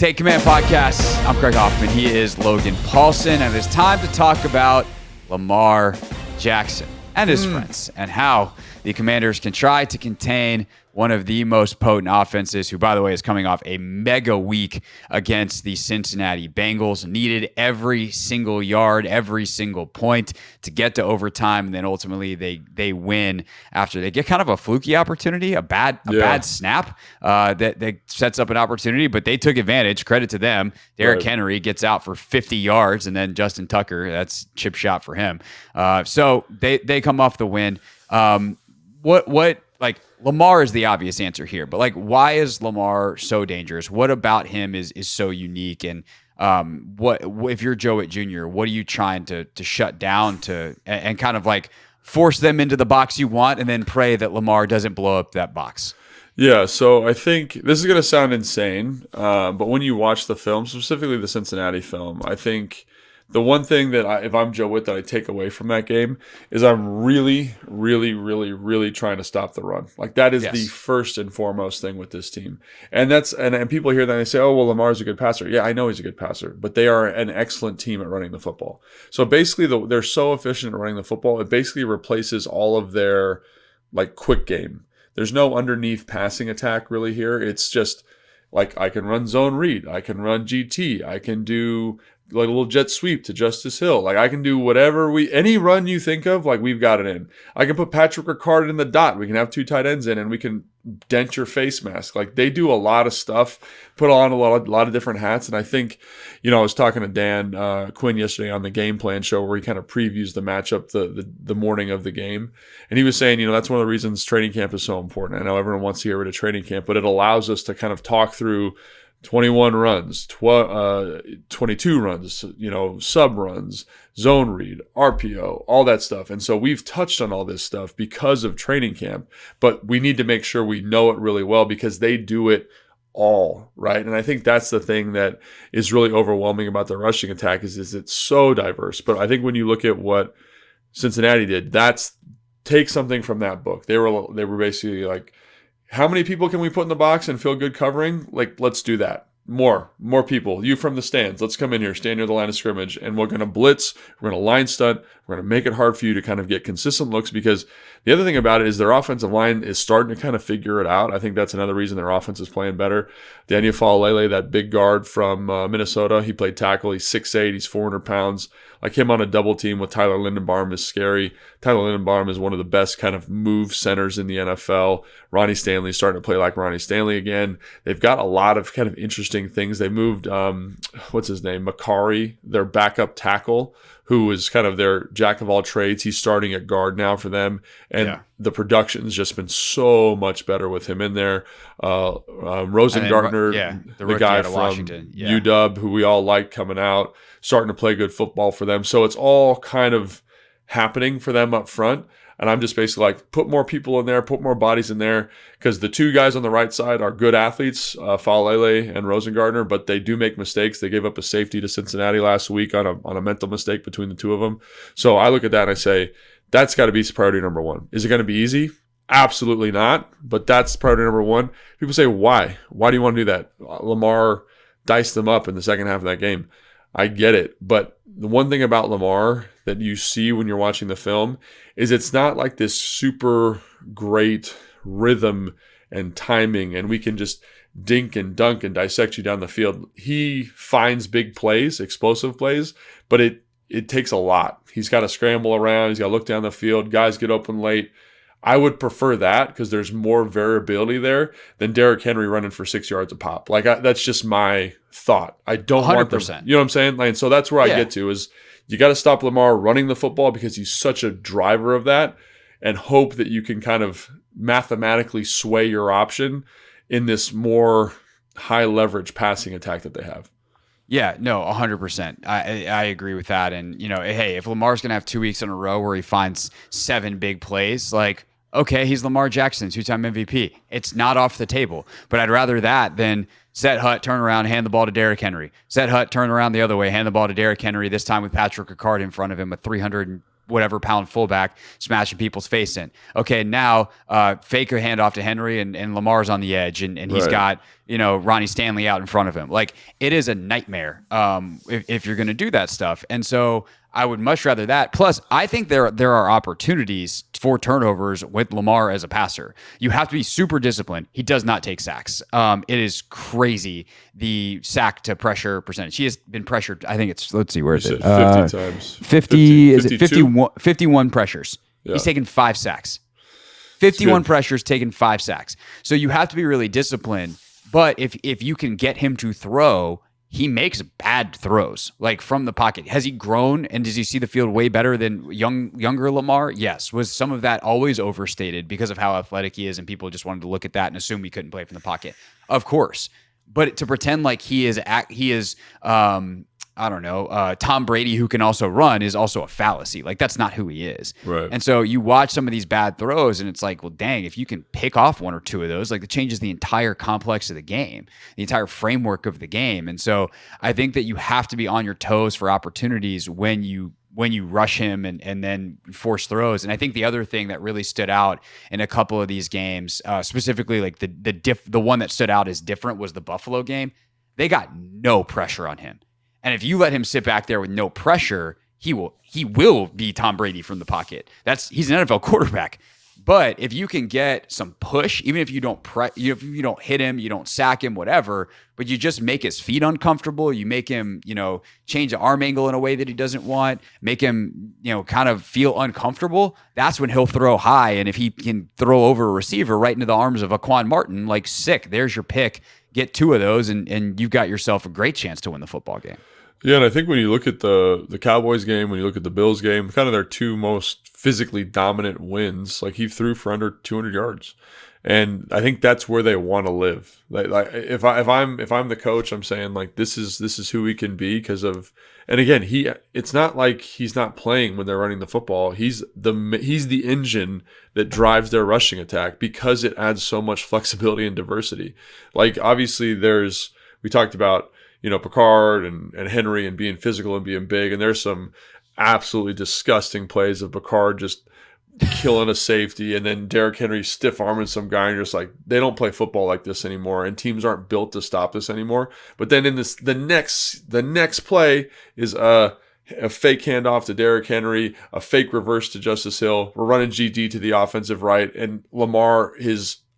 Take Command Podcast. I'm Craig Hoffman. He is Logan Paulson. And it's time to talk about Lamar Jackson and his friends and how the Commanders can try to contain one of the most potent offenses, who, by the way, is coming off a mega week against the Cincinnati Bengals. Needed every single yard, every single point to get to overtime, and then ultimately they win after they get kind of a fluky opportunity, a bad snap that sets up an opportunity, but they took advantage. Credit to them. Derrick Henry gets out for 50 yards, and then Justin Tucker, that's chip shot for him. So they come off the win. Like, Lamar is the obvious answer here, but like, why is Lamar so dangerous? What about him is so unique? And what if you're Joe Witt Jr., what are you trying to shut down and kind of like force them into the box you want, and then pray that Lamar doesn't blow up that box? Yeah, so I think this is going to sound insane, but when you watch the film, specifically the Cincinnati film, I think the one thing that if I'm Joe Witt, that I take away from that game is I'm really, really, really, really trying to stop the run. Like, that is the first and foremost thing with this team. And and people hear that and they say, oh, well, Lamar's a good passer. Yeah, I know he's a good passer, but they are an excellent team at running the football. So basically, they're so efficient at running the football, it basically replaces all of their like quick game. There's no underneath passing attack really here. It's just like, I can run zone read, I can run GT, I can do like a little jet sweep to Justice Hill. Like, I can do whatever any run you think of, like, we've got it in. I can put Patrick Ricard in the dot. We can have two tight ends in, and we can dent your face mask. Like, they do a lot of stuff, put on a lot of different hats. And I think, I was talking to Dan Quinn yesterday on the Game Plan show, where he kind of previews the matchup the morning of the game. And he was saying, that's one of the reasons training camp is so important. I know everyone wants to get rid of training camp, but it allows us to kind of talk through 21 runs, 22 runs, sub runs, zone read, RPO, all that stuff. And so we've touched on all this stuff because of training camp, but we need to make sure we know it really well, because they do it all, right? And I think that's the thing that is really overwhelming about the rushing attack is it's so diverse. But I think when you look at what Cincinnati did, take something from that book. They were basically like, how many people can we put in the box and feel good covering? Like, let's do that. More people. You from the stands. Let's come in here, stand near the line of scrimmage, and we're going to blitz. We're going to line stunt. We're going to make it hard for you to kind of get consistent looks, because the other thing about it is their offensive line is starting to kind of figure it out. I think that's another reason their offense is playing better. Daniel Falalele, that big guard from Minnesota, he played tackle. He's 6'8", he's 400 pounds. Like, him on a double team with Tyler Lindenbaum is scary. Tyler Lindenbaum is one of the best kind of move centers in the NFL. Ronnie Stanley's starting to play like Ronnie Stanley again. They've got a lot of kind of interesting things. They moved, what's his name? Makari, their backup tackle, who is kind of their jack of all trades. He's starting at guard now for them. And the production's just been so much better with him in there. Rosengartner, the guy from Washington. UW, who we all like coming out, starting to play good football for them. So it's all kind of happening for them up front. And I'm just basically like, put more people in there, put more bodies in there, because the two guys on the right side are good athletes, Falalele and Rosengartner, but they do make mistakes. They gave up a safety to Cincinnati last week on a mental mistake between the two of them. So I look at that and I say, that's got to be priority number one. Is it going to be easy? Absolutely not. But that's priority number one. People say, why? Why do you want to do that? Lamar diced them up in the second half of that game. I get it. But the one thing about Lamar that you see when you're watching the film is it's not like this super great rhythm and timing, and we can just dink and dunk and dissect you down the field. He finds big plays, explosive plays, but it takes a lot. He's got to scramble around. He's got to look down the field. Guys get open late. I would prefer that, because there's more variability there than Derrick Henry running for 6 yards a pop. Like, that's just my thought. I don't 100%. Want them. You know what I'm saying? Like, so that's where I get to is you got to stop Lamar running the football, because he's such a driver of that, and hope that you can kind of mathematically sway your option in this more high leverage passing attack that they have. Yeah, no, 100%. I agree with that. And, hey, if Lamar's going to have 2 weeks in a row where he finds 7 big plays, like, okay, he's Lamar Jackson, 2-time MVP. It's not off the table. But I'd rather that than set Hutt, turn around, hand the ball to Derrick Henry. Set Hutt, turn around the other way, hand the ball to Derrick Henry, this time with Patrick Ricard in front of him, a 300 whatever pound fullback smashing people's face in. Okay, now fake a handoff to Henry and Lamar's on the edge and he's got Ronnie Stanley out in front of him. Like, it is a nightmare if you're going to do that stuff. And so I would much rather that. Plus, I think there are opportunities for turnovers with Lamar as a passer. You have to be super disciplined. He does not take sacks. It is crazy, the sack to pressure percentage. He has been pressured. I think it's, let's see, where is it? 50 times. 50, is it 51 pressures. Yeah. He's taken 5 sacks. 51 pressures, taken 5 sacks. So you have to be really disciplined. But if you can get him to throw, he makes bad throws, like from the pocket. Has he grown, and does he see the field way better than younger Lamar? Yes. Was some of that always overstated because of how athletic he is, and people just wanted to look at that and assume he couldn't play from the pocket? Of course. But to pretend like he is Tom Brady who can also run is also a fallacy. Like, that's not who he is. Right. And so you watch some of these bad throws and it's like, well, dang, if you can pick off 1 or 2 of those, like, it changes the entire complex of the game, the entire framework of the game. And so I think that you have to be on your toes for opportunities when you rush him and then force throws. And I think the other thing that really stood out in a couple of these games, specifically like the one that stood out as different, was the Buffalo game. They got no pressure on him. And if you let him sit back there with no pressure, he will be Tom Brady from the pocket. He's an NFL quarterback. But if you can get some push, even if you don't if you don't hit him, you don't sack him, whatever, but you just make his feet uncomfortable, you make him, change the arm angle in a way that he doesn't want, make him, kind of feel uncomfortable, that's when he'll throw high. And if he can throw over a receiver right into the arms of Aquan Martin, like, sick, there's your pick. Get 2 of those, and you've got yourself a great chance to win the football game. Yeah, and I think when you look at the Cowboys game, when you look at the Bills game, kind of their 2 most physically dominant wins, like, he threw for under 200 yards, and I think that's where they want to live. Like if I'm the coach, I'm saying, like, this is who he can be because of. And again, it's not like he's not playing when they're running the football. He's the engine that drives their rushing attack because it adds so much flexibility and diversity. Like, obviously, we talked about, Picard and Henry and being physical and being big. And there's some absolutely disgusting plays of Picard just killing a safety, and then Derrick Henry stiff arming some guy, and you're just like, they don't play football like this anymore, and teams aren't built to stop this anymore. But then in the next play is a fake handoff to Derrick Henry, a fake reverse to Justice Hill. We're running GD to the offensive right, and Lamar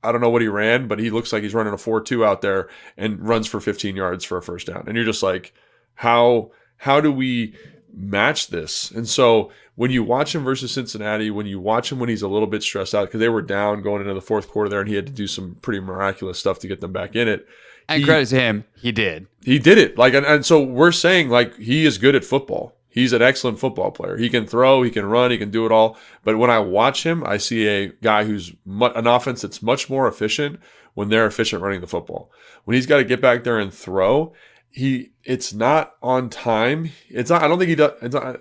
I don't know what he ran, but he looks like he's running a 4.2 out there and runs for 15 yards for a first down. And you're just like, how do we match this? And so when you watch him versus Cincinnati, when you watch him when he's a little bit stressed out, because they were down going into the fourth quarter there, and he had to do some pretty miraculous stuff to get them back in it. And credit to him, he did. He did it. Like, and so we're saying, like, he is good at football. He's an excellent football player. He can throw, he can run, he can do it all. But when I watch him, I see a guy who's an offense that's much more efficient when they're efficient running the football. When he's got to get back there and throw, it's not on time. It's not. I don't think he does.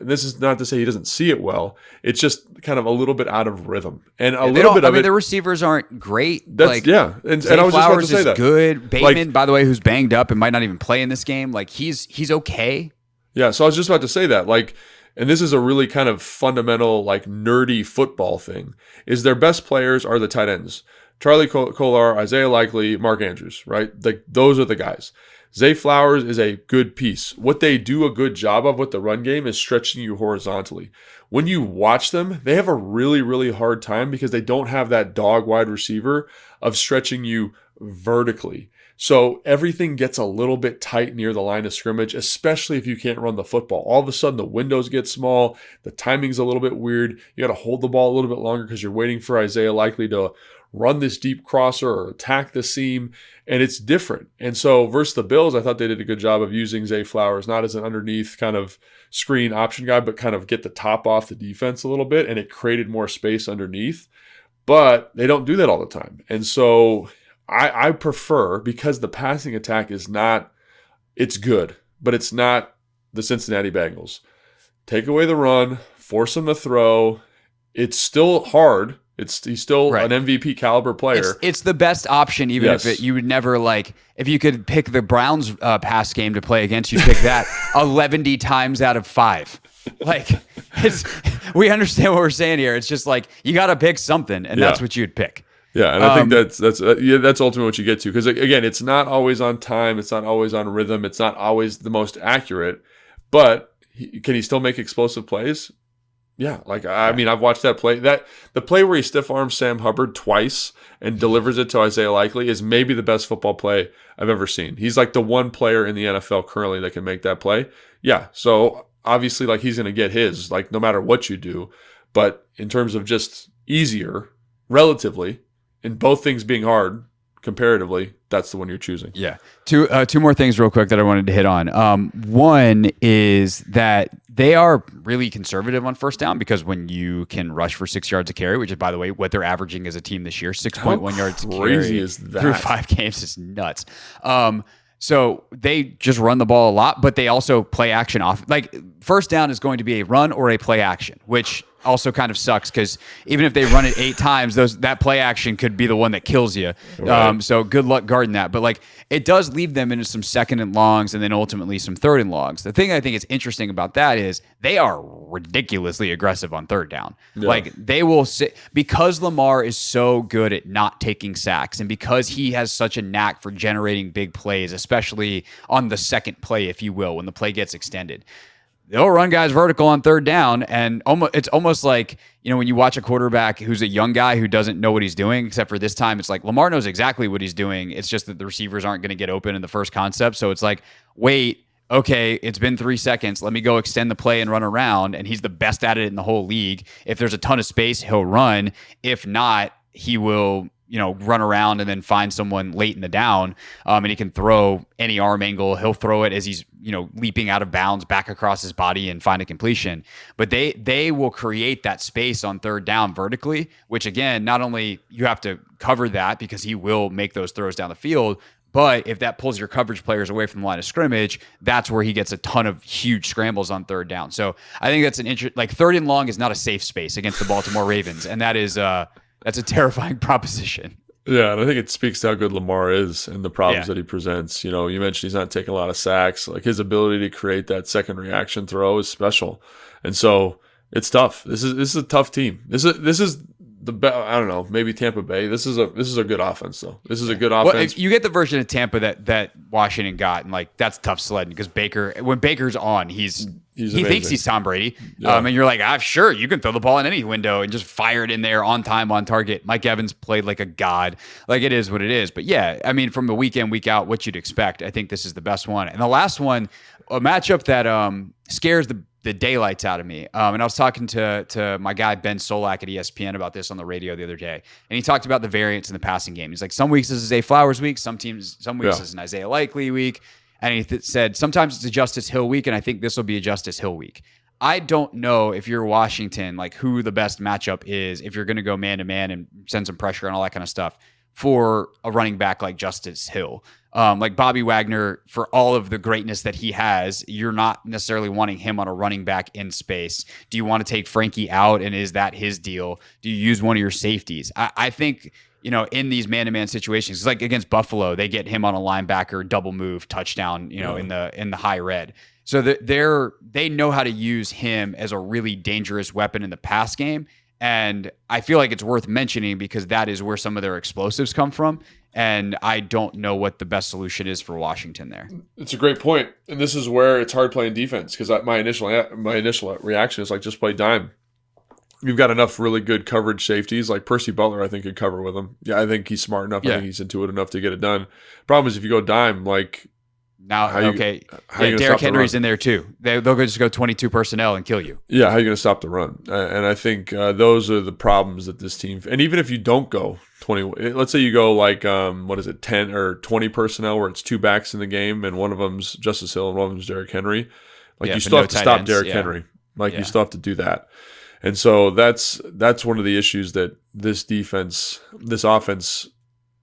This is not to say he doesn't see it well. It's just kind of a little bit out of rhythm, and a little bit of it. The receivers aren't great. That's, yeah, and I was just about to say that. Good. Bateman, by the way, who's banged up and might not even play in this game. Like, he's okay. Yeah, so I was just about to say that. Like, and this is a really kind of fundamental, like, nerdy football thing, is their best players are the tight ends. Charlie Kolar, Isaiah Likely, Mark Andrews, right? Like, those are the guys. Zay Flowers is a good piece. What they do a good job of with the run game is stretching you horizontally. When you watch them, they have a really, really hard time because they don't have that dog wide receiver of stretching you vertically. So everything gets a little bit tight near the line of scrimmage, especially if you can't run the football. All of a sudden, the windows get small. The timing's a little bit weird. You got to hold the ball a little bit longer because you're waiting for Isaiah Likely to run this deep crosser or attack the seam, and it's different. And so versus the Bills, I thought they did a good job of using Zay Flowers, not as an underneath kind of screen option guy, but kind of get the top off the defense a little bit, and it created more space underneath. But they don't do that all the time. And so I prefer, because the passing attack is not, it's good, but it's not the Cincinnati Bengals. Take away the run, force them to throw. It's still hard. He's still an MVP caliber player. It's the best option, even if you would never, like, if you could pick the Browns pass game to play against, you'd pick that 11 times out of 5. Like, it's we understand what we're saying here. It's just like you got to pick something, and that's Yeah. what you'd pick. Yeah, and I think that's ultimately what you get to, because again, it's not always on time, it's not always on rhythm, it's not always the most accurate, but can he still make explosive plays? Yeah, like I Yeah. mean, I've watched that play. That the play where he stiff arms Sam Hubbard twice and delivers it to Isaiah Likely is maybe the best football play I've ever seen. He's like the one player in the NFL currently that can make that play. Yeah, so obviously, like he's going to get his, like no matter what you do. But in terms of just easier, relatively, in both things being hard comparatively, that's the one you're choosing. Yeah. Two more things real quick that I wanted to hit on. One is that they are really conservative on first down because when you can rush for 6 yards a carry, which is, by the way, what they're averaging as a team this year, 6.1 yards a carry crazy is that? through 5 games is nuts. So they just run the ball a lot, but they also play action off. Like first down is going to be a run or a play action, which also kind of sucks because even if they run it 8 times, that play action could be the one that kills you. Right. So good luck guarding that. But like it does leave them into some second and longs and then ultimately some third and longs. The thing I think is interesting about that is they are ridiculously aggressive on third down. Yeah. Like they will sit because Lamar is so good at not taking sacks and because he has such a knack for generating big plays, especially on the second play, if you will, when the play gets extended. They'll run guys vertical on third down, and it's almost like, when you watch a quarterback who's a young guy who doesn't know what he's doing, except for this time, it's like Lamar knows exactly what he's doing. It's just that the receivers aren't going to get open in the first concept. So it's like, wait, okay, it's been 3 seconds. Let me go extend the play and run around, and he's the best at it in the whole league. If there's a ton of space, he'll run. If not, he will run around and then find someone late in the down, and he can throw any arm angle. He'll throw it as he's leaping out of bounds back across his body and find a completion. But they will create that space on third down vertically, which again, not only you have to cover that because he will make those throws down the field, but if that pulls your coverage players away from the line of scrimmage, that's where he gets a ton of huge scrambles on third down. So I think that's like third and long is not a safe space against the Baltimore Ravens, and that is that's a terrifying proposition. Yeah, and I think it speaks to how good Lamar is and the problems that he presents. You mentioned he's not taking a lot of sacks. Like his ability to create that second reaction throw is special, and so it's tough. This is a tough team. This is the I don't know, maybe Tampa Bay. This is a good offense though. This is a good offense. Well, you get the version of Tampa that Washington got, and like that's tough sledding because when Baker's on, he thinks he's Tom Brady, and you're like, sure, you can throw the ball in any window and just fire it in there on time, on target. Mike Evans played like a god. Like it is what it is. But yeah, I mean, from the week in, week out, what you'd expect, I think this is the best one. And the last one, a matchup that scares the daylights out of me. And I was talking to my guy Ben Solak at ESPN about this on the radio the other day, and he talked about the variance in the passing game. He's like, some weeks this is a Flowers week, some weeks this is an Isaiah Likely week. And he said, sometimes it's a Justice Hill week, and I think this will be a Justice Hill week. I don't know if you're Washington, like who the best matchup is, if you're going to go man-to-man and send some pressure and all that kind of stuff for a running back like Justice Hill. Like Bobby Wagner, for all of the greatness that he has, you're not necessarily wanting him on a running back in space. Do you want to take Frankie out, and is that his deal? Do you use one of your safeties? I think in these man-to-man situations, like against Buffalo, they get him on a linebacker, double move, touchdown, in the high red. So they know how to use him as a really dangerous weapon in the pass game. And I feel like it's worth mentioning because that is where some of their explosives come from. And I don't know what the best solution is for Washington there. It's a great point. And this is where it's hard playing defense because my initial reaction is like, just play dime. You've got enough really good coverage safeties. Like Percy Butler, I think, could cover with him. Yeah, I think he's smart enough. I think he's intuitive enough to get it done. Problem is, if you go dime, like... Now, Derrick Henry's in there too. They'll just go 22 personnel and kill you. Yeah, how are you going to stop the run? And I think those are the problems that this team... And even if you don't go 20... Let's say you go like, 10 or 20 personnel where it's 2 backs in the game and one of them's Justice Hill and one of them's Derrick Henry. Like you still have to stop Derrick Henry. Like you still have to do that. And so that's one of the issues that this offense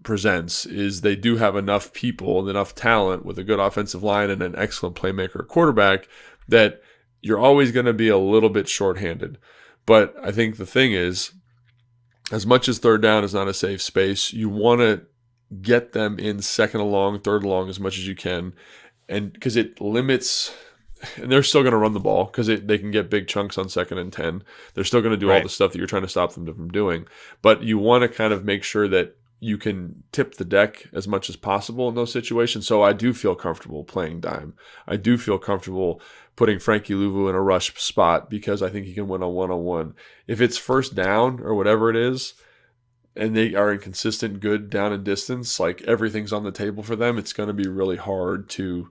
presents is they do have enough people and enough talent with a good offensive line and an excellent playmaker quarterback that you're always going to be a little bit shorthanded. But I think the thing is, as much as third down is not a safe space, you want to get them in second along, third along as much as you can, and because it limits and they're still going to run the ball because they can get big chunks on 2nd and 10. They're still going to do all the stuff that you're trying to stop them from doing. But you want to kind of make sure that you can tip the deck as much as possible in those situations. So I do feel comfortable playing dime. I do feel comfortable putting Frankie Louvu in a rush spot because I think he can win a one-on-one. If it's first down or whatever it is, and they are inconsistent, good down and distance, like everything's on the table for them, it's going to be really hard to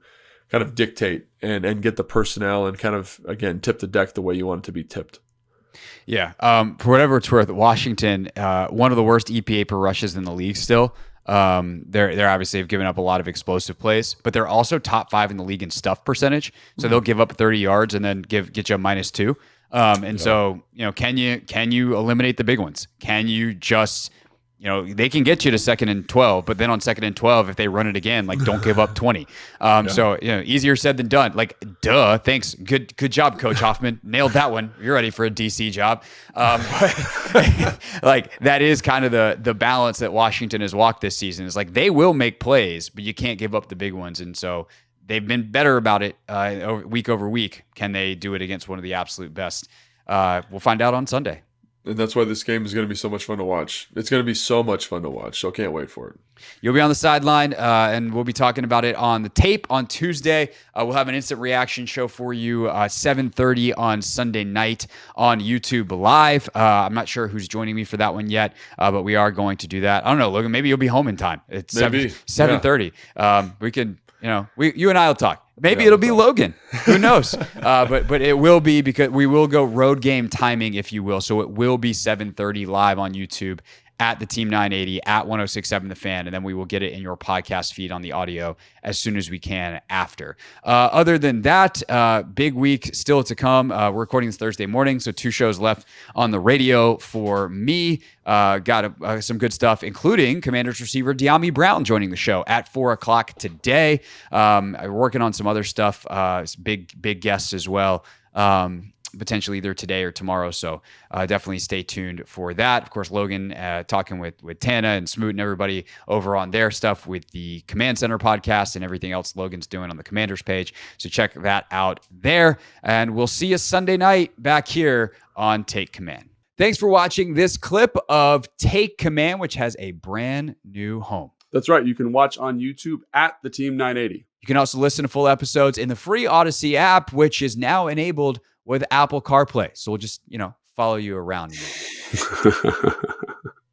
kind of dictate and get the personnel and kind of, again, tip the deck the way you want it to be tipped. Yeah. For whatever it's worth, Washington, one of the worst EPA per rushes in the league still. They're obviously have given up a lot of explosive plays, but they're also top 5 in the league in stuff percentage. So they'll give up 30 yards and then get you a -2. So, can you eliminate the big ones? Can you just, they can get you to 2nd and 12, but then on 2nd and 12, if they run it again, like don't give up 20. So, easier said than done. Like, duh, thanks. Good job, Coach Hoffman. Nailed that one. You're ready for a DC job. Like that is kind of the balance that Washington has walked this season. Is like, they will make plays, but you can't give up the big ones. And so they've been better about it week over week. Can they do it against one of the absolute best? We'll find out on Sunday. And that's why this game is going to be so much fun to watch. It's going to be so much fun to watch, so can't wait for it. You'll be on the sideline, and we'll be talking about it on the tape on Tuesday. We'll have an instant reaction show for you 7:30 on Sunday night on YouTube Live. I'm not sure who's joining me for that one yet, but we are going to do that. I don't know, Logan. Maybe you'll be home in time. It's 7:30. We can, you and I will talk. Maybe it'll be Logan. Who knows? But it will be, because we will go road game timing, if you will. So it will be 7:30 live on YouTube at the Team 980 at 106.7 The Fan, and then we will get it in your podcast feed on the audio as soon as we can after. Other than that, big week still to come. We're recording this Thursday morning, so 2 shows left on the radio for me. Got some good stuff, including Commanders receiver De'Ami Brown joining the show at 4 o'clock today. I'm working on some other stuff, big guests as well. Potentially either today or tomorrow. So definitely stay tuned for that. Of course, Logan talking with Tana and Smoot and everybody over on their stuff with the Command Center podcast and everything else Logan's doing on the Commanders page. So check that out there. And we'll see you Sunday night back here on Take Command. Thanks for watching this clip of Take Command, which has a brand new home. That's right. You can watch on YouTube at the Team 980. You can also listen to full episodes in the free Odyssey app, which is now enabled with Apple CarPlay. So we'll just, follow you around.